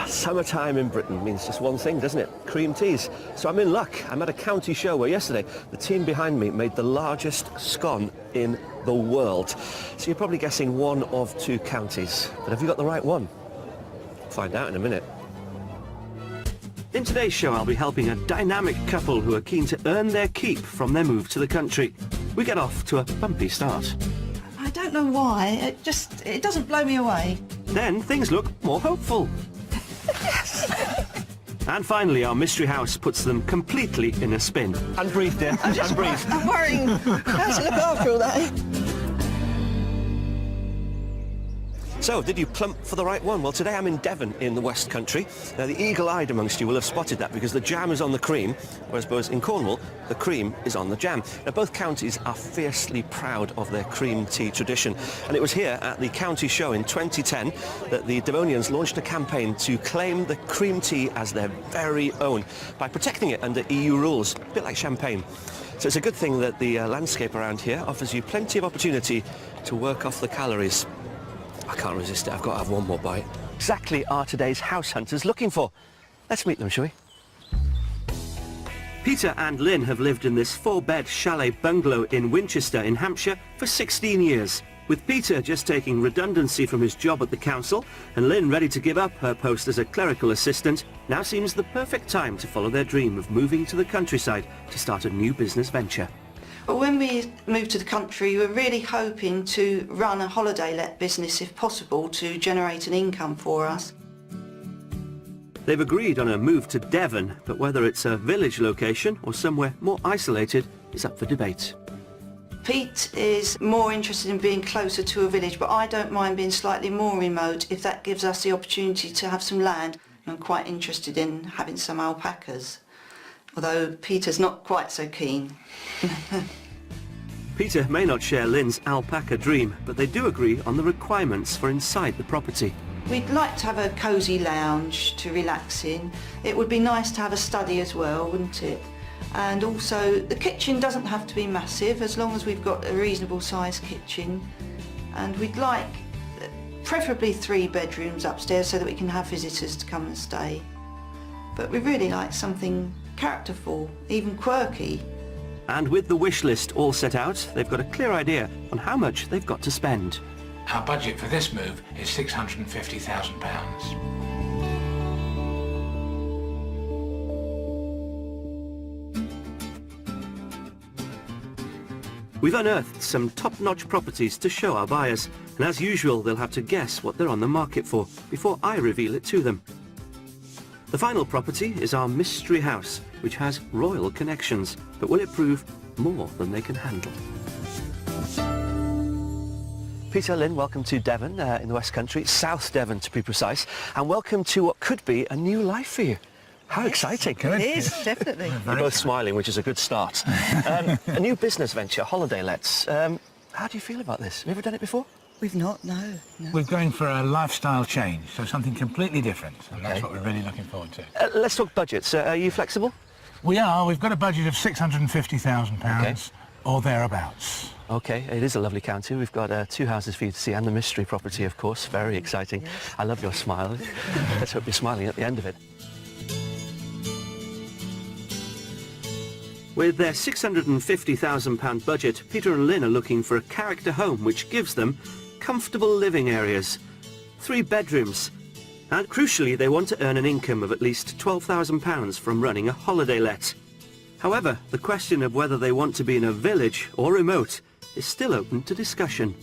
Summertime in Britain means just one thing, doesn't it? Cream teas. So I'm in luck. I'm at a county show where yesterday the team behind me made the largest scone in the world. So you're probably guessing one of two counties. But have you got the right one? Find out in a minute. In today's show, I'll be helping a dynamic couple who are keen to earn their keep from their move to the country. We get off to a bumpy start. I don't know why. It doesn't blow me away. Then things look more hopeful. And finally, our mystery house puts them completely in a spin. And breathe, dear. And breathe. I'm worrying how to look after all that. So, did you plump for the right one? Well, today I'm in Devon in the West Country. Now, the eagle-eyed amongst you will have spotted that because the jam is on the cream, whereas in Cornwall, the cream is on the jam. Now, both counties are fiercely proud of their cream tea tradition. And it was here at the county show in 2010 that the Devonians launched a campaign to claim the cream tea as their very own by protecting it under EU rules, a bit like champagne. So it's a good thing that the landscape around here offers you plenty of opportunity to work off the calories. I can't resist it. I've got to have one more bite. Exactly are today's house hunters looking for. Let's meet them, shall we? Peter and Lynn have lived in this 4-bed chalet bungalow in Winchester in Hampshire for 16 years. With Peter just taking redundancy from his job at the council and Lynn ready to give up her post as a clerical assistant, now seems the perfect time to follow their dream of moving to the countryside to start a new business venture. But when we moved to the country, we were really hoping to run a holiday let business if possible to generate an income for us. They've agreed on a move to Devon, but whether it's a village location or somewhere more isolated is up for debate. Pete is more interested in being closer to a village, but I don't mind being slightly more remote if that gives us the opportunity to have some land. I'm quite interested in having some alpacas, although Peter's not quite so keen. Peter may not share Lynn's alpaca dream, but they do agree on the requirements for inside the property. We'd like to have a cosy lounge to relax in. It would be nice to have a study as well, wouldn't it? And also, the kitchen doesn't have to be massive, as long as we've got a reasonable sized kitchen. And we'd like preferably 3 bedrooms upstairs so that we can have visitors to come and stay. But we really like something characterful, even quirky. And with the wish list all set out, they've got a clear idea on how much they've got to spend. Our budget for this move is £650,000. We've unearthed some top-notch properties to show our buyers, and as usual, they'll have to guess what they're on the market for before I reveal it to them. The final property is our mystery house, which has royal connections, but will it prove more than they can handle? Peter, Lynn, welcome to Devon in the West Country, South Devon to be precise, and welcome to what could be a new life for you. How exciting. It is, definitely. You're both smiling, which is a good start. A new business venture, holiday lets. How do you feel about this? Have you ever done it before? We've not, no. We're going for a lifestyle change, so something completely different, and that's what we're really looking forward to. Let's talk budgets. Are you flexible? We are. We've got a budget of £650,000 or thereabouts. OK, it is a lovely county. We've got 2 houses for you to see and the mystery property, of course. Very exciting. Yes. I love your smile. Let's hope you're smiling at the end of it. With their £650,000 budget, Peter and Lynn are looking for a character home which gives them comfortable living areas, 3 bedrooms, and crucially they want to earn an income of at least £12,000 from running a holiday let. However, the question of whether they want to be in a village or remote is still open to discussion.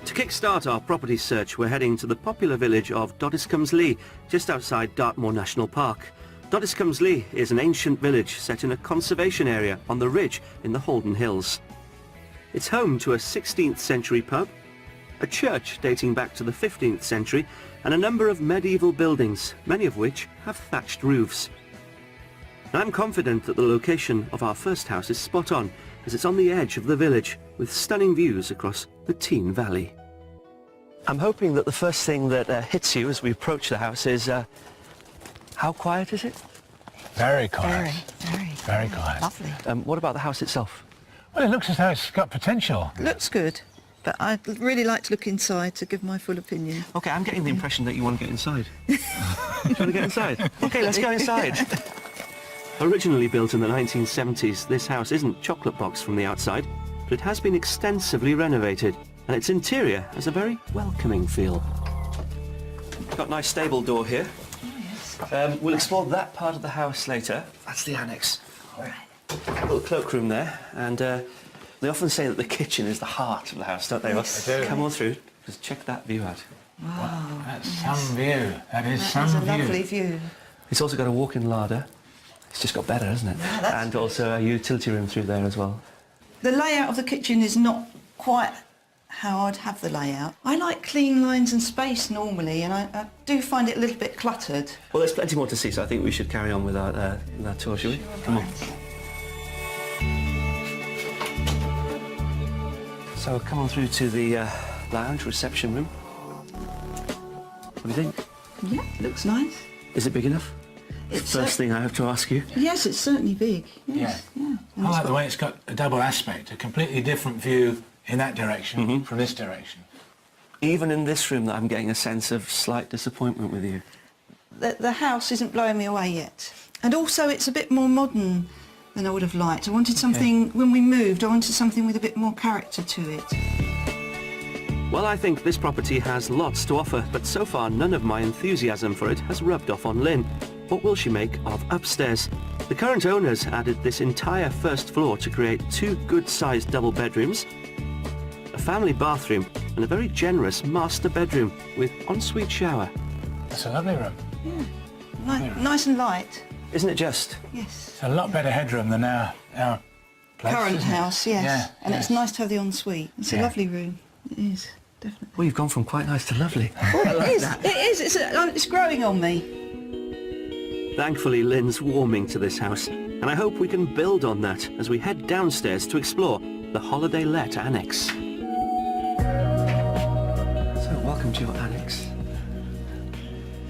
To kick-start our property search, we're heading to the popular village of Doddiscombeslea, just outside Dartmoor National Park. Doddiscombeslea is an ancient village set in a conservation area on the ridge in the Haldon Hills. It's home to a 16th century pub, a church dating back to the 15th century, and a number of medieval buildings, many of which have thatched roofs. I'm confident that the location of our first house is spot on, as it's on the edge of the village, with stunning views across the Tean Valley. I'm hoping that the first thing that hits you as we approach the house is, how quiet is it? Very quiet. Very Very quiet. lovely. What about the house itself? Well, it looks as though it's got potential. Looks good, but I'd really like to look inside to give my full opinion. Okay, I'm getting the impression that you want to get inside. Do you want to get inside? Okay, let's go inside. Originally built in the 1970s, this house isn't chocolate box from the outside, but it has been extensively renovated, and its interior has a very welcoming feel. Got a nice stable door here. Oh, yes. We'll explore that part of the house later. That's the annex. All right. Little cloakroom there, and they often say that the kitchen is the heart of the house, don't they? Yes, they do. Come on through. Just check that view out. Wow. That's some view. That is That some is a view. lovely view. It's also got a walk-in larder. It's just got better, hasn't it? Yeah, that's and also a utility room through there as well. The layout of the kitchen is not quite how I'd have the layout. I like clean lines and space normally, and I do find it a little bit cluttered. Well, there's plenty more to see, so I think we should carry on with our tour, shall we? Come on. So come on through to the lounge reception room. What do you think? Yeah, looks nice. Is it big enough? It's First thing I have to ask you. Yes, it's certainly big. Yes, yeah. I like the way it's got a double aspect, a completely different view in that direction from this direction. Even in this room, that I'm getting a sense of slight disappointment with you. The house isn't blowing me away yet. And also it's a bit more modern than I would have liked. I wanted something, when we moved, I wanted something with a bit more character to it. Well, I think this property has lots to offer, but so far none of my enthusiasm for it has rubbed off on Lynn. What will she make of upstairs? The current owners added this entire first floor to create 2 good-sized double bedrooms, a family bathroom, and a very generous master bedroom with ensuite shower. That's a lovely room. Nice and light. Isn't it just? Yes. It's a lot better headroom than our place, Current isn't it? house, yes. Yeah, And yes. it's nice to have the ensuite. It's a Yeah. lovely room. It is, definitely. Well, you've gone from quite nice to lovely. It is. It is. It's growing on me. Thankfully, Lynn's warming to this house, and I hope we can build on that as we head downstairs to explore the Holiday Let Annex. So, welcome to your annex.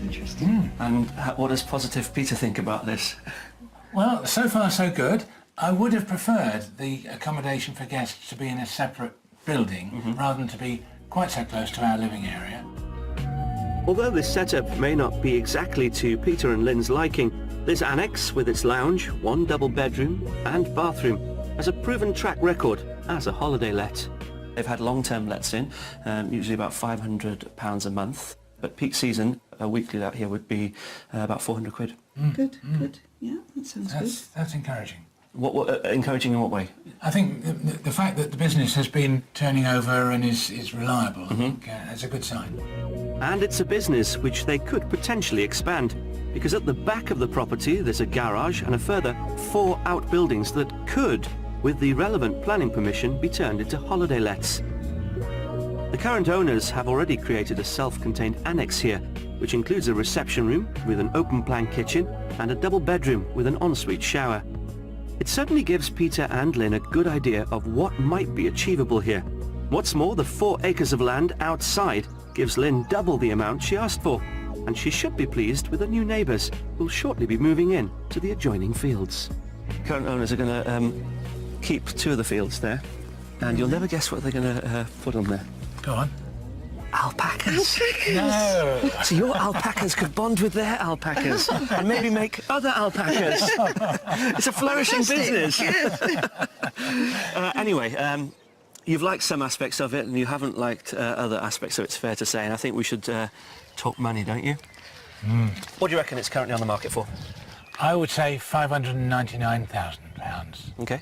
Interesting. And what does Positive Peter think about this? Well, so far so good. I would have preferred the accommodation for guests to be in a separate building rather than to be quite so close to our living area. Although this setup may not be exactly to Peter and Lynn's liking, this annex, with its lounge, 1 double bedroom and bathroom, has a proven track record as a holiday let. They've had long-term lets in, usually about £500 a month, but peak season, a weekly let here would be about 400 quid. Good, good. Yeah, that sounds good. That's encouraging. What encouraging in what way? I think the fact that the business has been turning over and is reliable, I think, that's a good sign. And it's a business which they could potentially expand, because at the back of the property there's a garage and a further 4 outbuildings that could, with the relevant planning permission, be turned into holiday lets. The current owners have already created a self-contained annex here, which includes a reception room with an open-plan kitchen and a double bedroom with an ensuite shower. It certainly gives Peter and Lynn a good idea of what might be achievable here. What's more, the 4 acres of land outside gives Lynn double the amount she asked for, and she should be pleased with the new neighbours who'll shortly be moving in to the adjoining fields. Current owners are going to keep 2 of the fields there, and you'll never guess what they're going to put on there. Go on. Alpacas. No! So your alpacas could bond with their alpacas and maybe make other alpacas. It's a flourishing business. Anyway, you've liked some aspects of it and you haven't liked other aspects, so it's fair to say, and I think we should talk money, don't you? What do you reckon it's currently on the market for? I would say £599,000. Okay.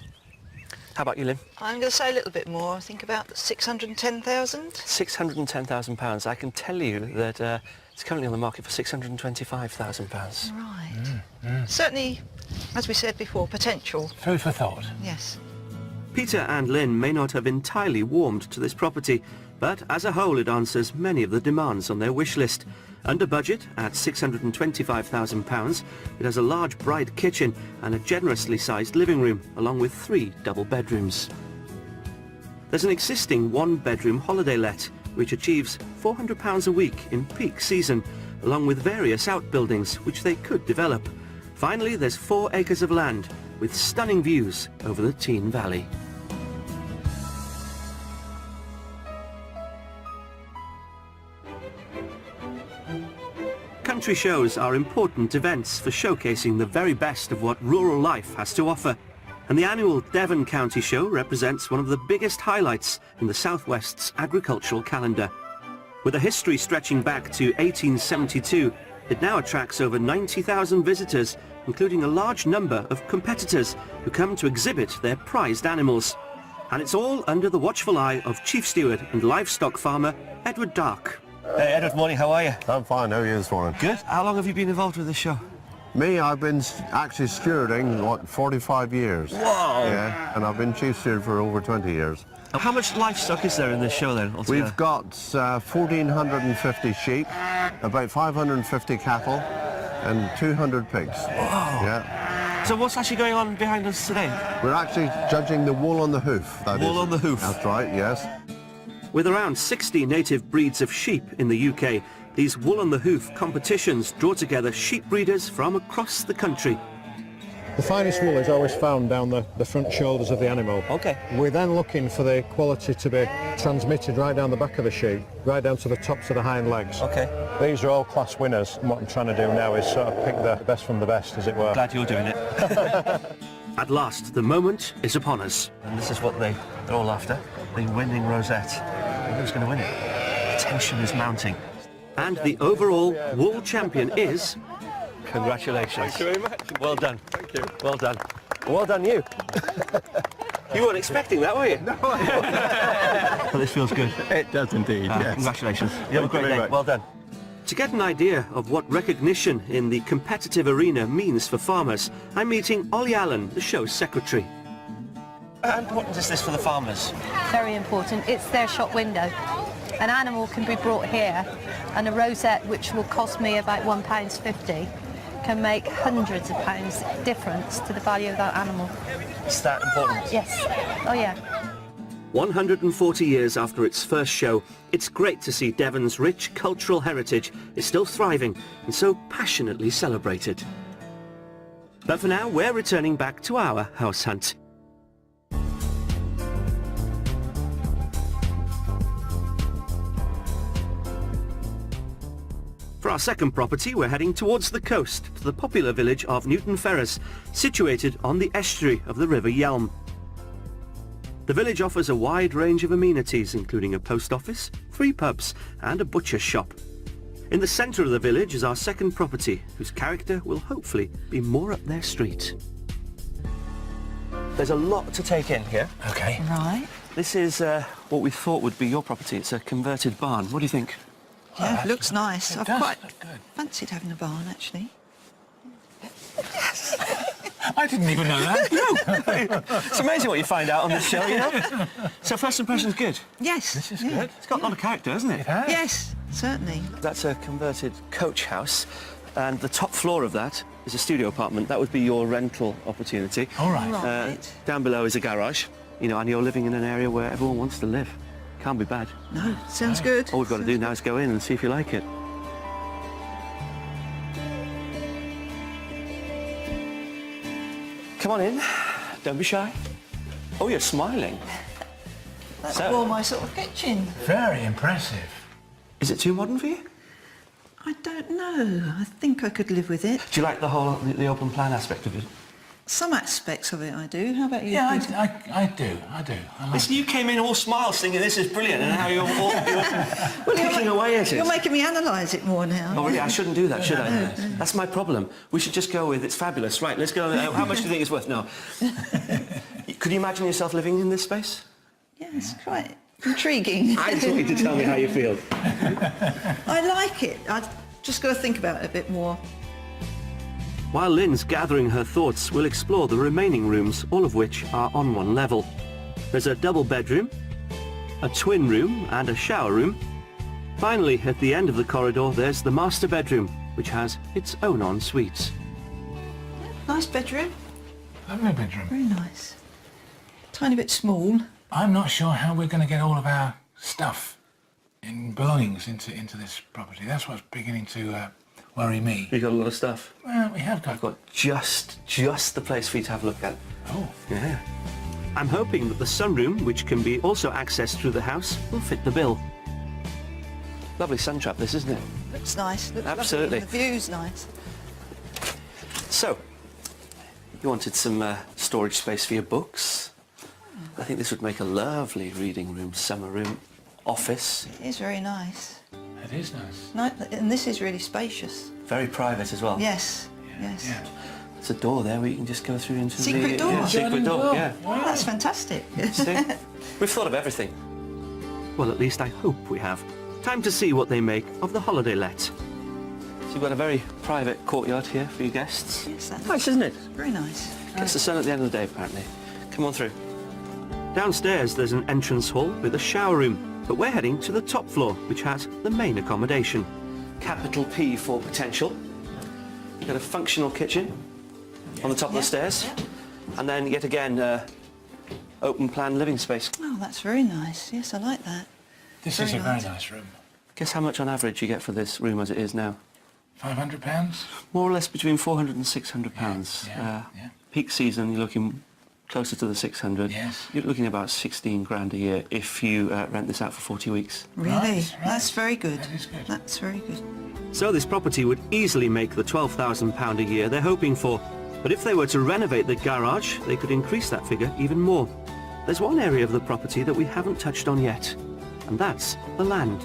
How about you, Lynn? I'm going to say a little bit more. I think about 610,000. £610,000. I can tell you that it's currently on the market for £625,000. Right. Certainly, as we said before, potential. Food for thought. Yes. Peter and Lynn may not have entirely warmed to this property, but as a whole it answers many of the demands on their wish list. Under budget, at £625,000, it has a large bright kitchen and a generously sized living room, along with 3 double bedrooms. There's an existing 1-bedroom holiday let, which achieves £400 a week in peak season, along with various outbuildings which they could develop. Finally, there's 4 acres of land with stunning views over the Tean Valley. Country shows are important events for showcasing the very best of what rural life has to offer. And the annual Devon County Show represents one of the biggest highlights in the South West's agricultural calendar. With a history stretching back to 1872, it now attracts over 90,000 visitors, including a large number of competitors who come to exhibit their prized animals. And it's all under the watchful eye of Chief Steward and livestock farmer Edward Dark. Hey Edward, morning, how are you? I'm fine, how are you this morning? Good. How long have you been involved with this show? Me, I've been actually stewarding, 45 years. Whoa! Yeah, and I've been chief steward for over 20 years. How much livestock is there in this show then altogether? We've got 1,450 sheep, about 550 cattle, and 200 pigs. Wow! Yeah. So what's actually going on behind us today? We're actually judging the wool on the hoof. Wool on the hoof? That's right, yes. With around 60 native breeds of sheep in the UK, these wool-on-the-hoof competitions draw together sheep breeders from across the country. The finest wool is always found down the front shoulders of the animal. Okay. We're then looking for the quality to be transmitted right down the back of the sheep, right down to the tops of the hind legs. Okay. These are all class winners, and what I'm trying to do now is sort of pick the best from the best, as it were. Glad you're doing it. At last, the moment is upon us. And this is what they're all after, the winning rosette. Who's going to win it? Tension is mounting. And the overall wool champion is... Congratulations. Thank you very much. Well done. Thank you. Well done. Well done you. You weren't expecting that, were you? No. Well, this feels good. It does indeed, yes. Congratulations. You have a great very day. much. Well done. To get an idea of what recognition in the competitive arena means for farmers, I'm meeting Ollie Allen, the show's secretary. How important is this for the farmers? Very important. It's their shop window. An animal can be brought here, and a rosette, which will cost me about £1.50, can make hundreds of pounds difference to the value of that animal. Is that important? Yes. Oh yeah. 140 years after its first show, it's great to see Devon's rich cultural heritage is still thriving and so passionately celebrated. But for now, we're returning back to our house hunt. For our second property, we're heading towards the coast, to the popular village of Newton Ferrers, situated on the estuary of the River Yelm. The village offers a wide range of amenities, including a post office, 3 pubs and a butcher's shop. In the centre of the village is our second property, whose character will hopefully be more up their street. There's a lot to take in here. Okay. Right. This is what we thought would be your property. It's a converted barn. What do you think? Yeah, looks nice. It I've does quite look good. fancied having a barn, actually. I didn't even know that. It's amazing what you find out on this show, you know? So first impression's good. Yes. This is yeah. good. It's got a lot of character, hasn't it? It has. Yes, certainly. That's a converted coach house, and the top floor of that is a studio apartment. That would be your rental opportunity. All right. Right. Down below is a garage, you know, and you're living in an area where everyone wants to live. Can't be bad. No, sounds good. All we've got to do now is go in and see if you like it. Come on in. Don't be shy. Oh, you're smiling. That's So- more my sort of kitchen. Very impressive. Is it too modern for you? I don't know. I think I could live with it. Do you like the whole the open plan aspect of it? Some aspects of it I do. How about you? Yeah, Peter? I do. I like Listen, you came in all smiles thinking this is brilliant, and now you're picking away at it. You're making me analyse it more now. Oh, really? I shouldn't do that, should I? That's my problem. We should just go with it's fabulous. Right, let's go. How much do you think it's worth now? Could you imagine yourself living in this space? Yeah, it's quite intriguing. I just want you to tell me how you feel. I like it. I've just got to think about it a bit more. While Lynn's gathering her thoughts, we'll explore the remaining rooms, all of which are on one level. There's a double bedroom, a twin room and a shower room. Finally, at the end of the corridor, there's the master bedroom, which has its own ensuite. Nice bedroom. Lovely bedroom. Very nice. Tiny bit small. I'm not sure how we're going to get all of our stuff and belongings into this property. That's what's beginning to worry me. You've got a lot of stuff. Well, we have got. I've got just the place for you to have a look at. Oh. Yeah. I'm hoping that the sunroom, which can be also accessed through the house, will fit the bill. Lovely sun trap this, isn't it? Looks nice. Looks Absolutely. Lovely. The view's nice. So, you wanted some storage space for your books. I think this would make a lovely reading room, summer room, office. It is very nice. It is nice. And this is really spacious. Very private as well. Yes. Yes. Yeah. There's a door there where you can just go through into Secret the... door. Yeah, secret door, yeah. Oh, that's fantastic. See? We've thought of everything. Well, at least I hope we have. Time to see what they make of the holiday let. So you've got a very private courtyard here for your guests. Yes, that's Nice, isn't it? very nice. Gets the sun at the end of the day, apparently. Come on through. Downstairs there's an entrance hall with a shower room, but we're heading to the top floor, which has the main accommodation. Capital P for potential. You've got a functional kitchen on the top of the stairs. Yeah. And then, yet again, open plan living space. Oh, that's very nice. Yes, I like that. This Very is a very nice. nice room. Guess how much on average you get for this room as it is now? £500? More or less between £400 and £600. Yeah. Peak season, you're looking closer to the 600. Yes. You're looking about 16 grand a year if you rent this out for 40 weeks. Really? Right. That's very good. That is good. That's very good. So this property would easily make the £12,000 a year they're hoping for. But if they were to renovate the garage, they could increase that figure even more. There's one area of the property that we haven't touched on yet, and that's the land.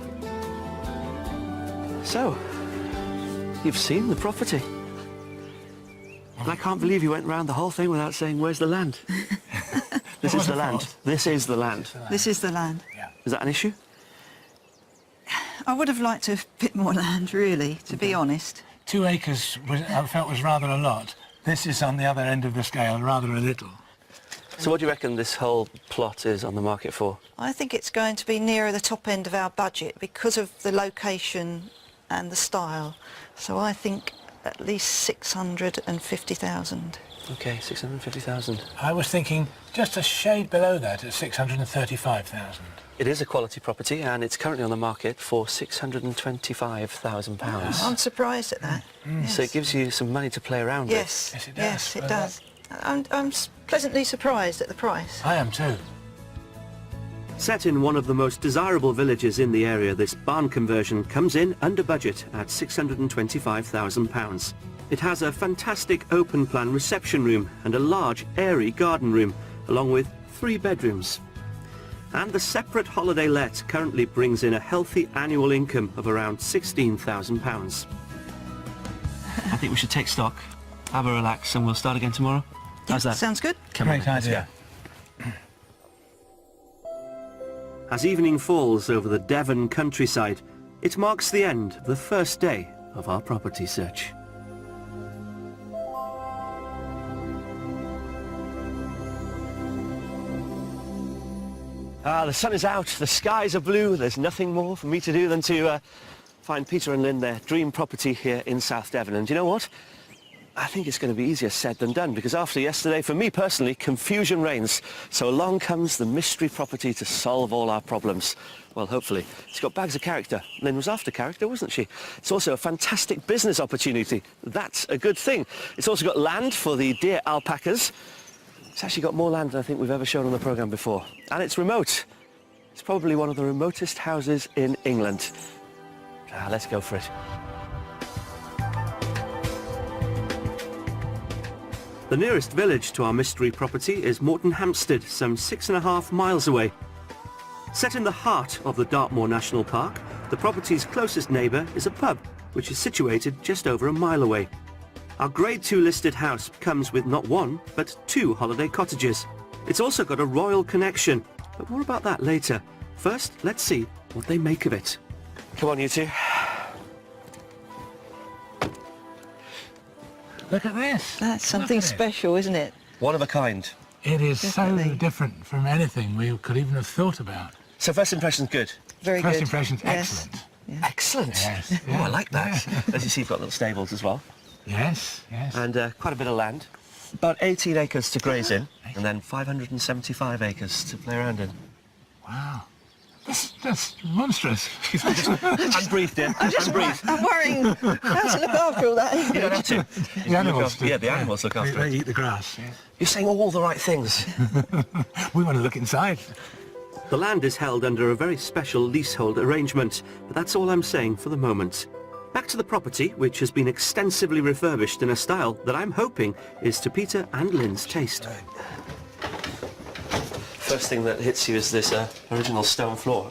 So, you've seen the property. And I can't believe you went round the whole thing without saying, where's the land? This is the land. This is the land. This is the land. Yeah. Is that an issue? I would have liked a bit more land, really, to be honest. 2 acres I felt was rather a lot. This is on the other end of the scale, rather a little. So what do you reckon this whole plot is on the market for? I think it's going to be nearer the top end of our budget because of the location and the style. So I think at least 650,000. Okay, 650,000. I was thinking just a shade below that at 635,000. It is a quality property and it's currently on the market for £625,000. I'm surprised at that. Yes. So it gives you some money to play around Yes, Yes, it does. yes, it does. I'm pleasantly surprised at the price. I am too. Set in one of the most desirable villages in the area, this barn conversion comes in under budget at £625,000. It has a fantastic open-plan reception room and a large, airy garden room, along with 3 bedrooms. And the separate holiday let currently brings in a healthy annual income of around £16,000. I think we should take stock, have a relax, and we'll start again tomorrow. How's that? Sounds good. Come on, Great then, let's idea. As evening falls over the Devon countryside, it marks the end of the first day of our property search. The sun is out, the skies are blue, there's nothing more for me to do than to find Peter and Lynn their dream property here in South Devon. And do you know what? I think it's going to be easier said than done, because after yesterday, for me personally, confusion reigns. So along comes the mystery property to solve all our problems. Well, hopefully. It's got bags of character. Lynn was after character, wasn't she? It's also a fantastic business opportunity. That's a good thing. It's also got land for the deer alpacas. It's actually got more land than I think we've ever shown on the programme before. And it's remote. It's probably one of the remotest houses in England. Let's go for it. The nearest village to our mystery property is Moreton Hampstead, some 6.5 miles away. Set in the heart of the Dartmoor National Park, the property's closest neighbour is a pub, which is situated just over a mile away. Our Grade 2 listed house comes with not 1, but 2 holiday cottages. It's also got a royal connection, but more about that later. First, let's see what they make of it. Come on, you two. Look at this. That's something Look at it. special, isn't it? One of a kind. It is Definitely. so different from anything we could even have thought about. So first impression's good. Very First good. impression's Yes. excellent. Excellent. Yes, Oh, I yeah, like that. As you see, you've got little stables as well. Yes, yes. And quite a bit of land. About 18 acres to graze in, and then 575 acres to play around in. Wow. That's monstrous. And breathe, dear. And breathe. I'm worrying how to look after all that. You don't have to. The animals do. Yeah, the animals look after They it. eat the grass. Yeah. You're saying all the right things. We want to look inside. The land is held under a very special leasehold arrangement, but that's all I'm saying for the moment. Back to the property, which has been extensively refurbished in a style that I'm hoping is to Peter and Lynn's taste. First thing that hits you is this original stone floor.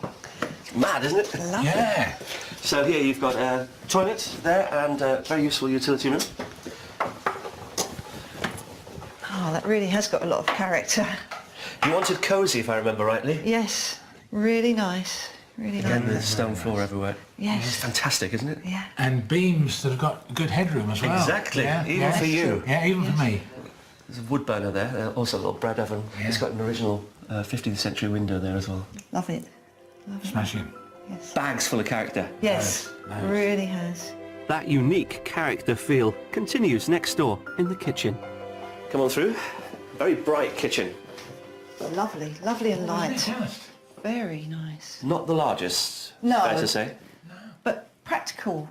Mad, isn't it? Yeah. So here you've got a toilet there and a very useful utility room. Oh, that really has got a lot of character. You wanted cosy, if I remember rightly. Yes, really nice. Really Again, nice. the stone floor everywhere. Yes. It's fantastic, isn't it? Yeah. And beams that have got good headroom as well. Exactly, Yeah, even yeah. for you. Yeah, even for me. There's a wood burner there, also a little bread oven. Yeah. It's got an original 15th century window there as well. Love it. Smashing. Yes. Bags full of character. Yes, really has. That unique character feel continues next door in the kitchen. Come on through. Very bright kitchen. Lovely, lovely and light. Just. Very nice. Not the largest, No. fair to say. But practical.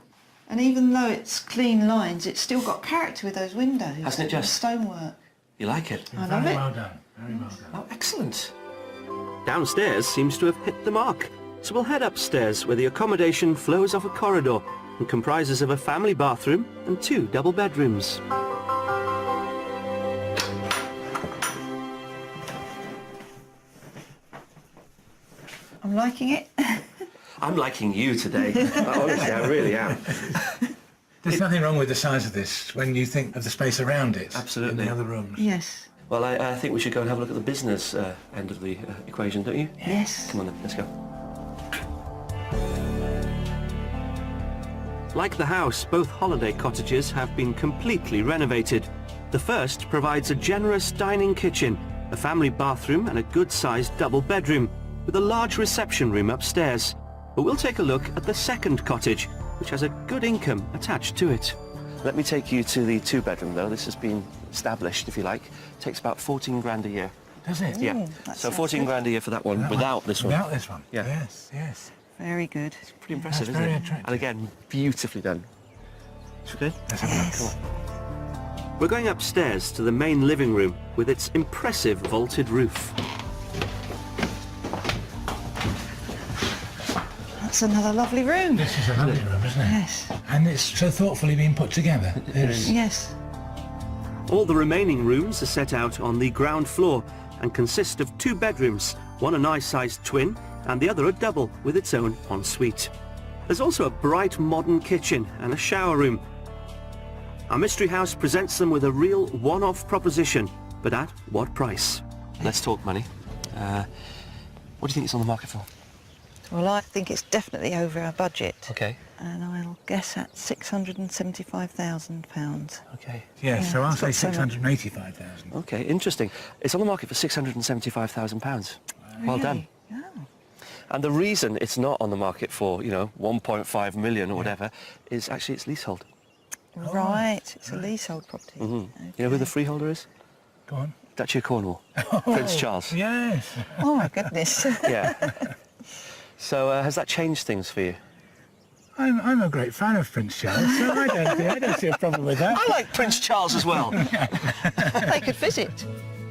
And even though it's clean lines, it's still got character with those windows. Hasn't it just? Stonework. You like it? I love Very it. well done. Very well done. Oh, excellent. Downstairs seems to have hit the mark, so we'll head upstairs where the accommodation flows off a corridor and comprises of a family bathroom and 2 double bedrooms. I'm liking it. I'm liking you today. Honestly, I really am. There's nothing wrong with the size of this when you think of the space around it. Absolutely. In the other rooms. Yes. Well, I think we should go and have a look at the business end of the equation, don't you? Yes. Come on then, let's go. Like the house, both holiday cottages have been completely renovated. The first provides a generous dining kitchen, a family bathroom and a good-sized double bedroom, with a large reception room upstairs. But we'll take a look at the second cottage, which has a good income attached to it. Let me take you to the 2-bedroom though. This has been established, if you like. Takes about 14 grand a year. Does it? Yeah. that So sounds 14 good. grand a year for that one, without this one. Without this one? Yeah. Yes, yes. Very good. Pretty impressive, That's isn't very it? attractive. And again, beautifully done. Should we go? Let's have a look. Come on. We're going upstairs to the main living room with its impressive vaulted roof. That's another lovely room. This is a lovely room, isn't it? Yes. And it's so thoughtfully been put together. It's, Yes. All the remaining rooms are set out on the ground floor and consist of 2 bedrooms, one a nice-sized twin and the other a double with its own ensuite. There's also a bright modern kitchen and a shower room. Our mystery house presents them with a real one-off proposition, but at what price? Let's talk money. What do you think it's on the market for? Well, I think it's definitely over our budget. Okay. And I'll guess at £675,000. Okay. yeah, so I'll it's say got so much. 685,000. Okay, interesting. It's on the market for £675,000. Well done. Oh. And the reason it's not on the market for, 1.5 million or whatever, is actually it's leasehold. Right, it's a leasehold property. You know who the freeholder is? Go on. Duchy of Cornwall. Prince Charles. Yes. Oh my goodness. Yeah. So has that changed things for you? I'm a great fan of Prince Charles, so I don't see a problem with that. I like Prince Charles as well. They could visit.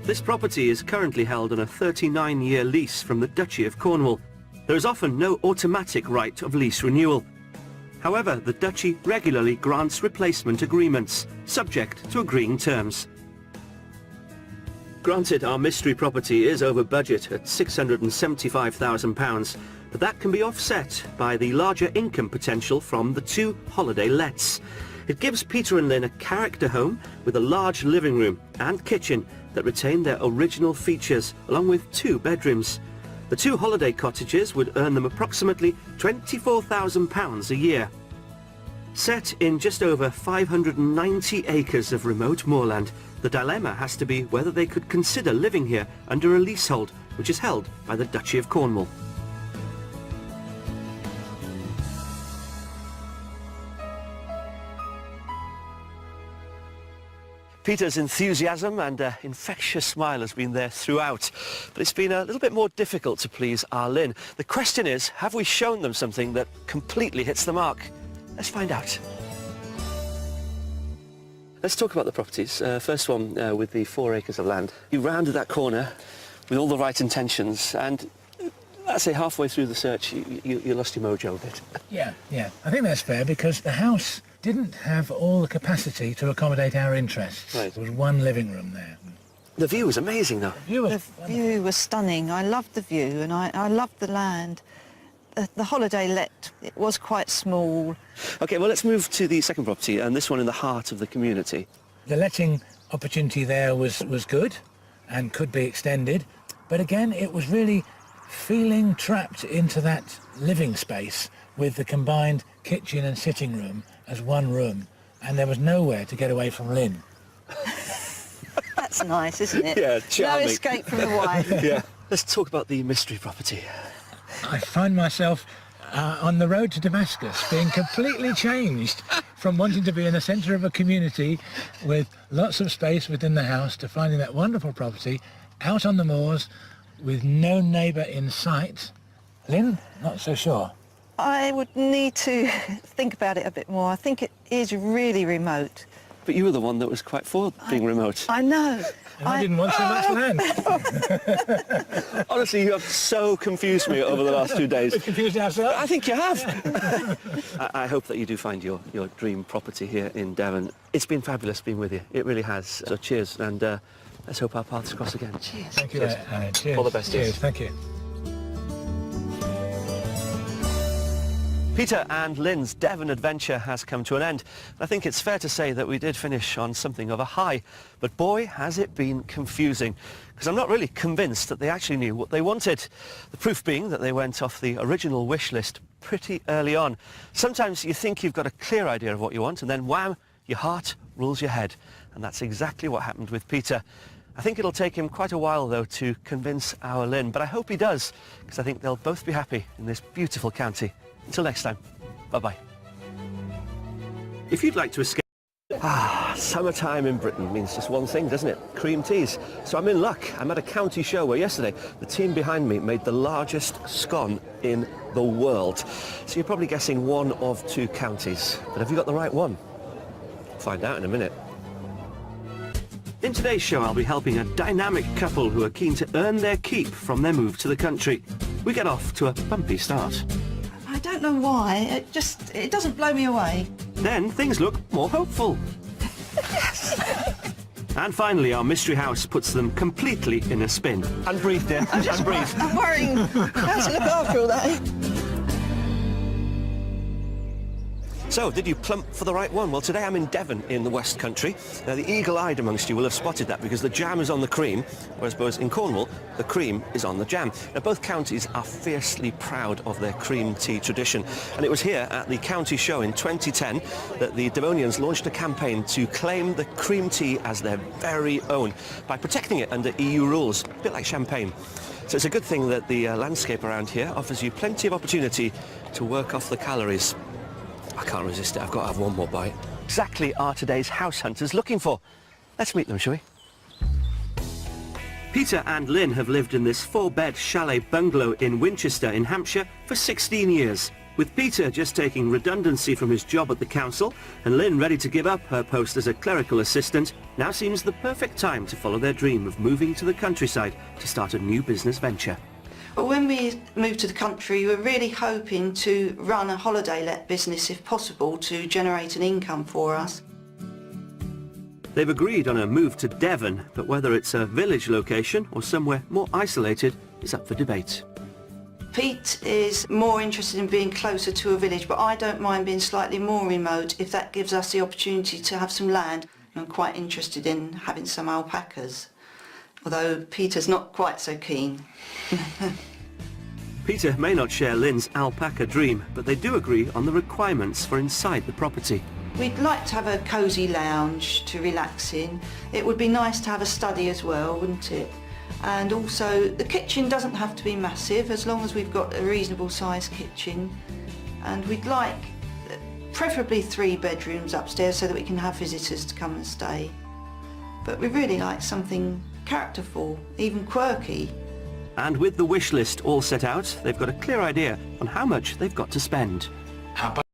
This property is currently held on a 39-year lease from the Duchy of Cornwall. There is often no automatic right of lease renewal. However, the Duchy regularly grants replacement agreements, subject to agreeing terms. Granted, our mystery property is over budget at £675,000, but that can be offset by the larger income potential from the 2 holiday lets. It gives Peter and Lynn a character home with a large living room and kitchen that retain their original features, along with 2 bedrooms. The 2 holiday cottages would earn them approximately £24,000 a year. Set in just over 590 acres of remote moorland, the dilemma has to be whether they could consider living here under a leasehold, which is held by the Duchy of Cornwall. Peter's enthusiasm and infectious smile has been there throughout, but it's been a little bit more difficult to please our Lynn. The question is, have we shown them something that completely hits the mark? Let's find out. Let's talk about the properties. First one with the 4 acres of land. You rounded that corner with all the right intentions, and I'd say halfway through the search, you lost your mojo a bit. Yeah. I think that's fair because the house didn't have all the capacity to accommodate our interests. Right. There was one living room there. The view was amazing, though. The view was stunning. I loved the view and I loved the land. The holiday let, it was quite small. OK, well, let's move to the second property, and this one in the heart of the community. The letting opportunity there was good and could be extended, but again, it was really feeling trapped into that living space with the combined kitchen and sitting room as one room, and there was nowhere to get away from Lynn. That's nice, isn't it? Yeah, charming. No escape from the wife. Yeah. Let's talk about the mystery property. I find myself on the road to Damascus being completely changed from wanting to be in the centre of a community with lots of space within the house to finding that wonderful property out on the moors with no neighbour in sight. Lynn, not so sure. I would need to think about it a bit more. I think it is really remote. But you were the one that was quite for being remote. I know. And I didn't want so much land. Honestly, you have so confused me over the last 2 days. We confused ourselves. I think you have. I hope that you do find your dream property here in Devon. It's been fabulous being with you. It really has. So cheers, and let's hope our paths cross again. Cheers. Thank you. Cheers. Cheers. All the best. Cheers. Thank you. Peter and Lynn's Devon adventure has come to an end. I think it's fair to say that we did finish on something of a high, but boy, has it been confusing, because I'm not really convinced that they actually knew what they wanted. The proof being that they went off the original wish list pretty early on. Sometimes you think you've got a clear idea of what you want, and then wham, your heart rules your head. And that's exactly what happened with Peter. I think it'll take him quite a while, though, to convince our Lynn, but I hope he does, because I think they'll both be happy in this beautiful county. Until next time, bye-bye. If you'd like to escape... Summertime in Britain means just one thing, doesn't it? Cream teas. So I'm in luck. I'm at a county show where yesterday the team behind me made the largest scone in the world. So you're probably guessing one of two counties. But have you got the right one? Find out in a minute. In today's show, I'll be helping a dynamic couple who are keen to earn their keep from their move to the country. We get off to a bumpy start. I don't know why. It doesn't blow me away. Then things look more hopeful. And finally, our mystery house puts them completely in a spin. And breathe, dear. And breathe. I'm worrying how to look after all that. So, did you plump for the right one? Well, today I'm in Devon in the West Country. Now, the eagle-eyed amongst you will have spotted that because the jam is on the cream, whereas both in Cornwall, the cream is on the jam. Now, both counties are fiercely proud of their cream tea tradition, and it was here at the county show in 2010 that the Devonians launched a campaign to claim the cream tea as their very own by protecting it under EU rules, a bit like champagne. So it's a good thing that the landscape around here offers you plenty of opportunity to work off the calories. I can't resist it. I've got to have one more bite. Exactly are today's house hunters looking for. Let's meet them, shall we? Peter and Lynn have lived in this 4-bed chalet bungalow in Winchester in Hampshire for 16 years. With Peter just taking redundancy from his job at the council and Lynn ready to give up her post as a clerical assistant, now seems the perfect time to follow their dream of moving to the countryside to start a new business venture. But when we moved to the country, we were really hoping to run a holiday let business if possible to generate an income for us. They've agreed on a move to Devon, but whether it's a village location or somewhere more isolated is up for debate. Pete is more interested in being closer to a village, but I don't mind being slightly more remote if that gives us the opportunity to have some land. I'm quite interested in having some alpacas, although Peter's not quite so keen. Peter may not share Lynn's alpaca dream, but they do agree on the requirements for inside the property. We'd like to have a cosy lounge to relax in. It would be nice to have a study as well, wouldn't it? And also, the kitchen doesn't have to be massive, as long as we've got a reasonable sized kitchen. And we'd like preferably 3 bedrooms upstairs so that we can have visitors to come and stay. But we really like something characterful, even quirky. And with the wish list all set out, they've got a clear idea on how much they've got to spend.